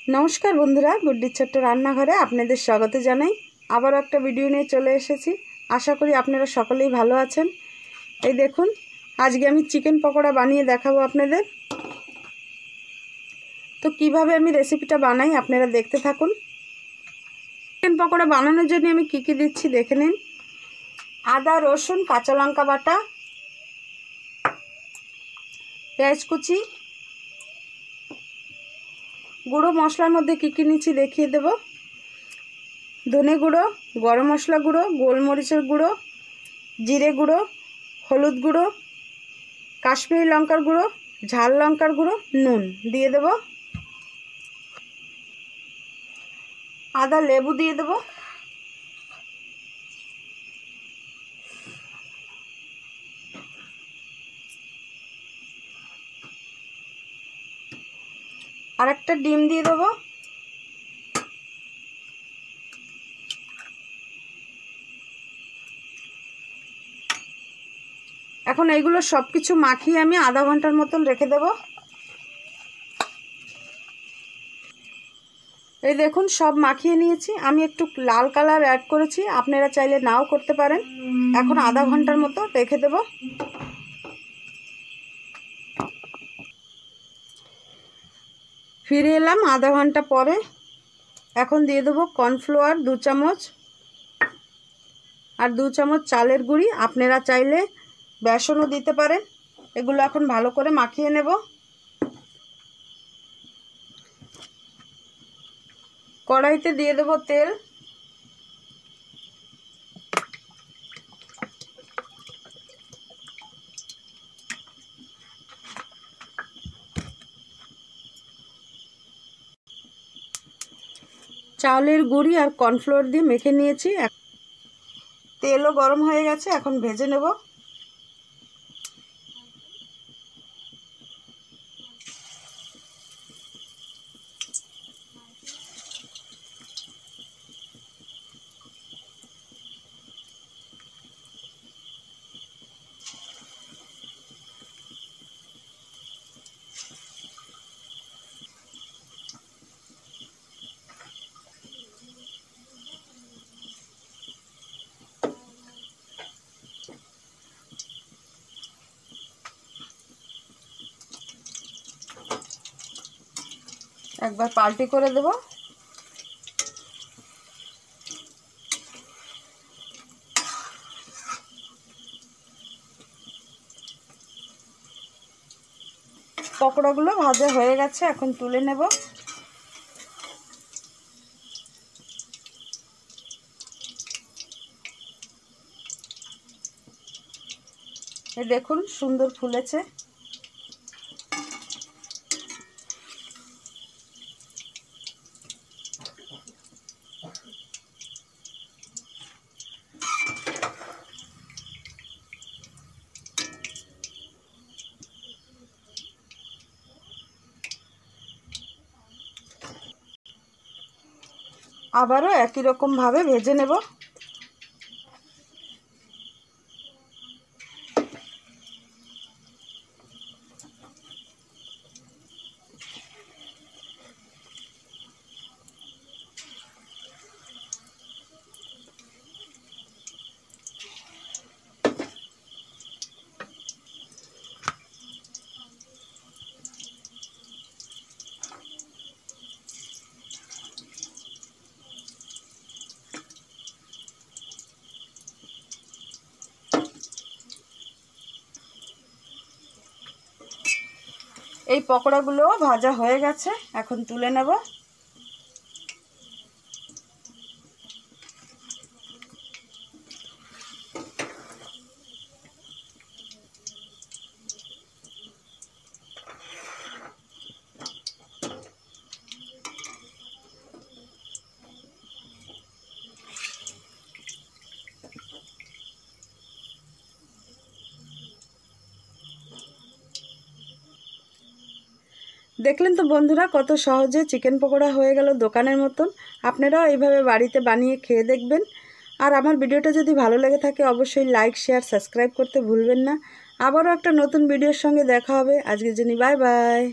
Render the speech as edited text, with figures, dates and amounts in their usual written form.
নমস্কার বন্ধুরা, গুড্ডির ছোট্ট রান্নাঘরে আপনাদের স্বাগত জানাই। আবারও একটা ভিডিও নিয়ে চলে এসেছি। আশা করি আপনারা সকলেই ভালো আছেন। এই দেখুন, আজকে আমি চিকেন পকোড়া বানিয়ে দেখাবো আপনাদের। তো কিভাবে আমি রেসিপিটা বানাই আপনারা দেখতে থাকুন। চিকেন পকোড়া বানানোর জন্য আমি কি দিচ্ছি দেখে নিন। আদা, রসুন, কাঁচা লঙ্কা বাটা, পেঁয়াজ কুচি, গুঁড়ো মশলার মধ্যে কি নিচ্ছি দেখিয়ে দেব। ধনে গুঁড়ো, গরম মশলা গুঁড়ো, গোলমরিচের গুঁড়ো, জিরে গুঁড়ো, হলুদ গুঁড়ো, কাশ্মীরি লঙ্কার গুঁড়ো, ঝাল লঙ্কার গুঁড়ো, নুন দিয়ে দেব। আদা লেবু দিয়ে দেব। আর একটা ডিম দিয়ে দেব। এখন এইগুলো সব কিছু মাখিয়ে আমি আধা ঘন্টার মতন রেখে দেব। এই দেখুন, সব মাখিয়ে নিয়েছি। আমি একটু লাল কালার অ্যাড করেছি, আপনারা চাইলে নাও করতে পারেন। এখন আধা ঘন্টার মতো রেখে দেব। ফিরে এলাম আধা ঘন্টা পরে। এখন দিয়ে দেবো কর্নফ্লাওয়ার 2 চামচ আর 2 চামচ চালের গুঁড়ি। আপনারা চাইলে বেসনও দিতে পারেন। এগুলো এখন ভালো করে মাখিয়ে নেব। কড়াইতে দিয়ে দেব তেল। চালের গুঁড়ি আর কর্নফ্লাওয়ার দিয়ে মেখে নিয়েছি। তেলও গরম হয়ে গেছে, এখন ভেজে নেব। একবার পাল্টি করে দেব। পকোড়াগুলো ভাজা হয়ে গেছে, এখন তুলে নেব। এই দেখুন, সুন্দর ফুলেছে। আবারও একই রকম ভাবে ভেজে নেব। এই পকোড়াগুলো ভাজা হয়ে গেছে, এখন তুলে নেব। দেখলেন তো বন্ধুরা, কত সহজে চিকেন পকোড়া হয়ে গেল দোকানের মতন। আপনারাও এইভাবে বাড়িতে বানিয়ে খেয়ে দেখবেন। আর আমার ভিডিওটা যদি ভালো লেগে থাকে অবশ্যই লাইক, শেয়ার, সাবস্ক্রাইব করতে ভুলবেন না। আবারও একটা নতুন ভিডিওর সঙ্গে দেখা হবে। আজকের জন্য বাই বাই।